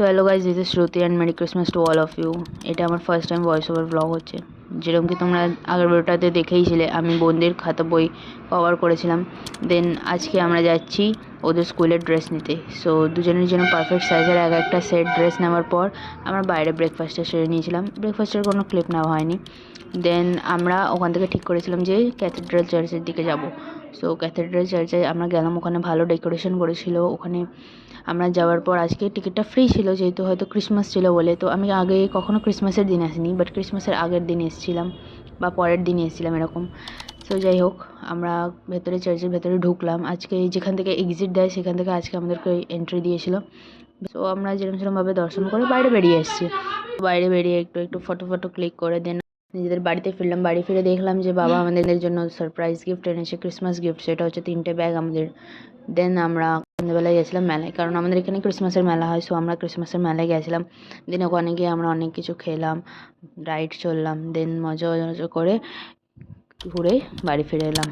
So hello guys, this is Shruti and merry Christmas to all of you. এটা আমার first time voice over blog হচ্ছে। যেরকম কি তোমরা আগের ভিডিওটাতে দেখেইছিলে, আমি বোনদের খাতা বই কভার করেছিলাম। দেন আজকে আমরা যাচ্ছি ওদের স্কুলের ড্রেস নিতে। সো দুজনের জন্য পারফেক্ট সাইজের একটা সেট ড্রেস নেওয়ার পর আমরা বাইরে ব্রেকফাস্টটা সেরে নিয়েছিলাম। ব্রেকফাস্টের কোনো ক্লিপ নেওয়া হয়নি। দেন আমরা ওখান থেকে ঠিক করেছিলাম যে ক্যাথিড্রাল চার্চের দিকে যাব। সো ক্যাথিড্রাল চার্চে আমরা গেলাম, ওখানে ভালো ডেকোরেশন করেছিল। ওখানে আমরা যাওয়ার পর আজকে টিকিটটা ফ্রি ছিল, যেহেতু হয়তো ক্রিসমাস ছিল বলে। তো আমি আগে কখনো ক্রিসমাসের দিন আসিনি, বাট ক্রিসমাসের আগের দিন এসেছিলাম বা পরের দিন এসেছিলাম এরকম। সো যাই হোক, আমরা ভেতরে চার্চের ভেতরে ঢুকলাম। আজকে যেখান থেকে এক্সিট দেয় সেখান থেকে আজকে আমাদেরকে এন্ট্রি দিয়েছিল। সো আমরা সেরকমভাবে দর্শন করে বাইরে বেরিয়ে এসেছি। বাইরে বেরিয়ে একটু ফটো ক্লিক করে দেন নিজেদের বাড়িতে ফিরলাম। বাড়ি ফিরে দেখলাম যে বাবা আমাদের জন্য সারপ্রাইজ গিফট এনেছে, ক্রিসমাস গিফট। সেটা হচ্ছে 3টে ব্যাগ আমাদের। দেন আমরা সন্ধ্যেবেলায় গেছিলাম মেলায়, কারণ আমাদের এখানে ক্রিসমাসের মেলা হয়। সো আমরা ক্রিসমাসের মেলায় গেছিলাম। দেন ওখানে গিয়ে আমরা অনেক কিছু খেলাম, রাইড চললাম। দেন মজা করে ঘুরে বাড়ি ফিরে এলাম।